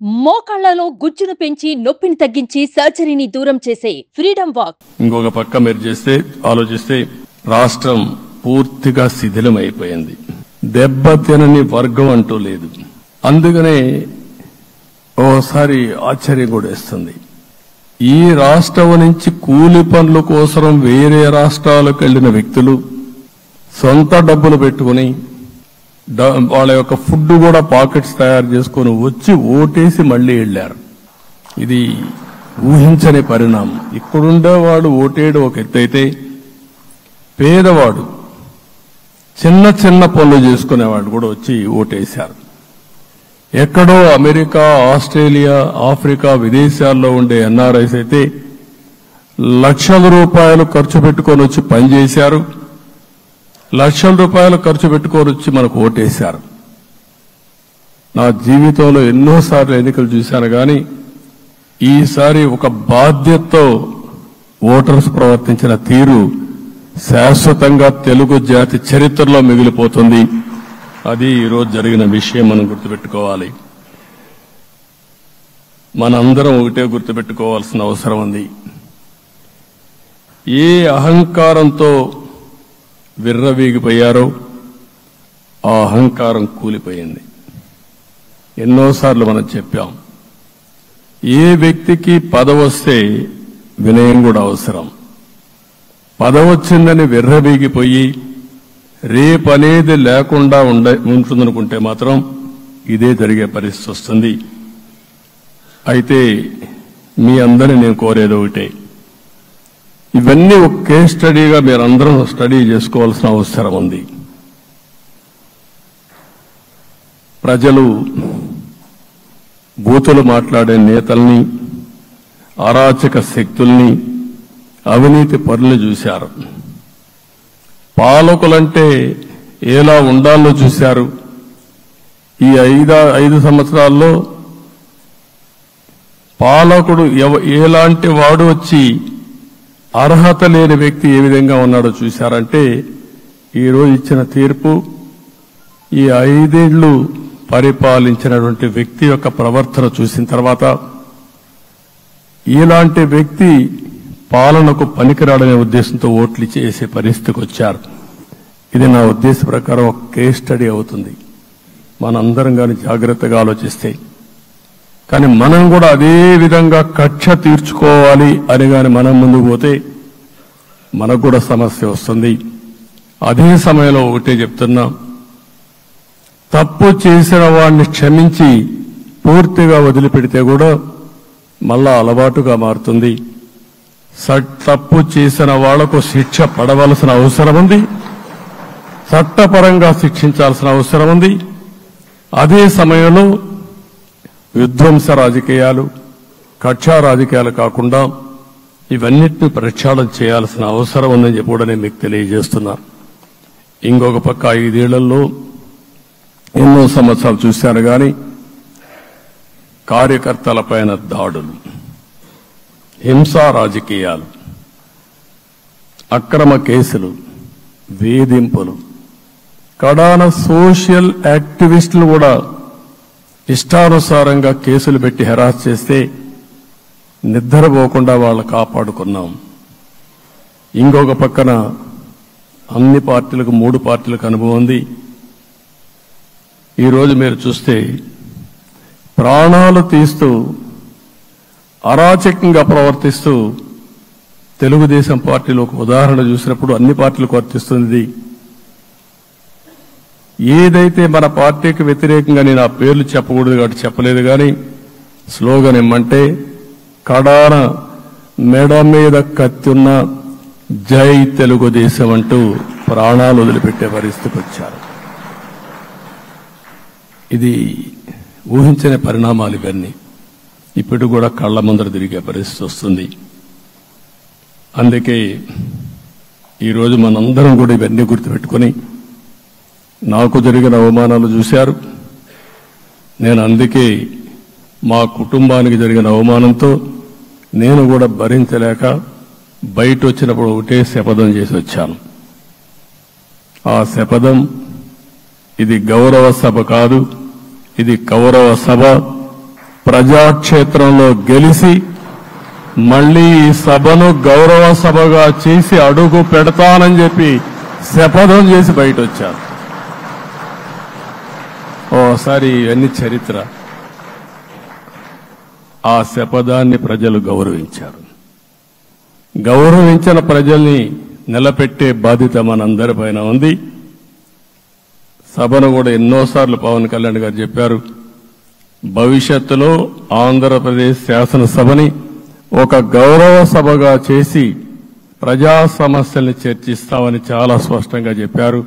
మోకాళ్లలో గుజ్జును పెంచి నొప్పిని తగ్గించి సర్జరీని దూరం చేసే ఫ్రీడమ్ వాక్. ఇంకొక పక్క మీరు ఆలోచిస్తే రాష్ట్రం పూర్తిగా శిథిలమైపోయింది. దెబ్బతినని వర్గం అంటూ లేదు. అందుకనే ఓసారి ఆశ్చర్యం కూడా వేస్తుంది. ఈ రాష్ట్రం నుంచి కూలి పనుల కోసం వేరే రాష్ట్రాలకు వెళ్లిన వ్యక్తులు సొంత డబ్బులు పెట్టుకుని వాళ్ళ యొక్క ఫుడ్ కూడా పాకెట్స్ తయారు చేసుకుని వచ్చి ఓటేసి మళ్లీ వెళ్లారు. ఇది ఊహించని పరిణామం. ఇక్కడుండేవాడు ఓటేయడం ఒక ఎత్తైతే పేదవాడు చిన్న చిన్న పనులు చేసుకునేవాడు కూడా వచ్చి ఓటేశారు. ఎక్కడో అమెరికా, ఆస్ట్రేలియా, ఆఫ్రికా విదేశాల్లో ఉండే ఎన్ఆర్ఐస్ అయితే లక్షల రూపాయలు ఖర్చు పెట్టుకొని వచ్చి పనిచేశారు. లక్షల రూపాయలు ఖర్చు పెట్టుకొని వచ్చి మనకు ఓటేశారు. నా జీవితంలో ఎన్నోసార్లు ఎన్నికలు చూశాను కానీ ఈసారి ఒక బాధ్యతతో ఓటర్స్ ప్రవర్తించిన తీరు శాశ్వతంగా తెలుగు జాతి చరిత్రలో మిగిలిపోతుంది. అది ఈరోజు జరిగిన విషయం మనం గుర్తుపెట్టుకోవాలి. మనందరం ఒకటే గుర్తుపెట్టుకోవాల్సిన అవసరం ఉంది. ఏ అహంకారంతో విర్రవీగిపోయారో ఆ అహంకారం కూలిపోయింది. ఎన్నోసార్లు మనం చెప్పాం, ఏ వ్యక్తికి పదవొస్తే వినయం కూడా అవసరం. పదవొచ్చిందని విర్రవీగిపోయి రేపనేది లేకుండా ఉంటుందనుకుంటే మాత్రం ఇదే జరిగే పరిస్థితి వస్తుంది. అయితే మీ అందరినీ నేను కోరేది ఒకటే, ఇవన్నీ ఒక కేస్ స్టడీగా మీరందరూ స్టడీ చేసుకోవాల్సిన అవసరం ఉంది. ప్రజలు బూతులు మాట్లాడే నేతల్ని, అరాచక శక్తుల్ని, అవినీతి పరుల్ని చూశారు. పాలకులంటే ఎలా ఉండాలో చూశారు. ఈ 5 సంవత్సరాల్లో పాలకుడు ఎలాంటి వాడు వచ్చి అర్హత లేని వ్యక్తి ఏ విధంగా ఉన్నాడో చూశారంటే ఈరోజు ఇచ్చిన తీర్పు ఈ 5 ఏళ్లు పరిపాలించినటువంటి వ్యక్తి యొక్క ప్రవర్తన చూసిన తర్వాత ఇలాంటి వ్యక్తి పాలనకు పనికిరాడనే ఉద్దేశంతో ఓట్లు చేసే పరిస్థితికి వచ్చారు. ఇది నా ఉద్దేశ ప్రకారం ఒక కేస్ స్టడీ అవుతుంది మనందరం కానీ జాగ్రత్తగా ఆలోచిస్తే. కానీ మనం కూడా అదే విధంగా కక్ష తీర్చుకోవాలి అని కానీ మనం ముందుకు పోతే మనకు కూడా సమస్య వస్తుంది. అదే సమయంలో ఒకటే చెప్తున్నా, తప్పు చేసిన వాడిని క్షమించి పూర్తిగా వదిలిపెడితే కూడా మళ్ళా అలవాటుగా మారుతుంది. తప్పు చేసిన వాళ్లకు శిక్ష పడవలసిన అవసరం ఉంది, చట్టపరంగా శిక్షించాల్సిన అవసరం ఉంది. అదే సమయంలో విధ్వంస రాజకీయాలు, కక్షా రాజకీయాలు కాకుండా ఇవన్నిటిని ప్రక్షాళన చేయాల్సిన అవసరం ఉందని చెప్పి కూడా నేను మీకు తెలియజేస్తున్నా. ఇంకొక పక్క 5 ఏళ్లలో ఎన్నో సంవత్సరాలు చూశాను కానీ కార్యకర్తలపైన దాడులు, హింసా రాజకీయాలు, అక్రమ కేసులు, వేధింపులు, కడాన సోషల్ యాక్టివిస్టులు కూడా ఇష్టానుసారంగా కేసులు పెట్టి హెరాస్ చేస్తే నిద్రపోకుండా వాళ్ళు కాపాడుకున్నాం. ఇంకొక పక్కన అన్ని పార్టీలకు 3 పార్టీలకు అనుభవం ఉంది. ఈరోజు మీరు చూస్తే ప్రాణాలు తీస్తూ అరాచకంగా ప్రవర్తిస్తూ తెలుగుదేశం పార్టీలో ఒక ఉదాహరణ చూసినప్పుడు అన్ని పార్టీలకు వర్తిస్తుంది. ఏదైతే మన పార్టీకి వ్యతిరేకంగా నేను ఆ పేర్లు చెప్పకూడదు కాబట్టి చెప్పలేదు కానీ స్లోగన్ ఏమంటే కడాన మెడ మీద కత్తున్న జై తెలుగుదేశం అంటూ ప్రాణాలు వదిలిపెట్టే పరిస్థితికి వచ్చారు. ఇది ఊహించని పరిణామాలు. ఇవన్నీ ఇప్పుడు కూడా కళ్ల ముందర తిరిగే పరిస్థితి వస్తుంది. అందుకే ఈరోజు మనందరం కూడా ఇవన్నీ గుర్తుపెట్టుకుని, నాకు జరిగిన అవమానాలు చూశారు. నేను అందుకే మా కుటుంబానికి జరిగిన అవమానంతో నేను కూడా భరించలేక బయట వచ్చినప్పుడు ఒకటే శపథం చేసి వచ్చాను. ఆ శపథం, ఇది గౌరవ సభ కాదు, ఇది కౌరవ సభ. ప్రజాక్షేత్రంలో గెలిచి మళ్లీ ఈ సభను గౌరవ సభగా చేసి అడుగు పెడతానని చెప్పి శపథం చేసి బయట వచ్చారు. ఓసారి ఇవన్నీ చరిత్ర. ఆ శపథాన్ని ప్రజలు గౌరవించారు. గౌరవించిన ప్రజల్ని నిలబెట్టే బాధ్యత మనందరిపైన ఉంది. సభను కూడా ఎన్నోసార్లు పవన్ కళ్యాణ్ గారు చెప్పారు, భవిష్యత్తులో ఆంధ్రప్రదేశ్ శాసనసభని ఒక గౌరవ సభగా చేసి ప్రజా సమస్యల్ని చర్చిస్తామని చాలా స్పష్టంగా చెప్పారు.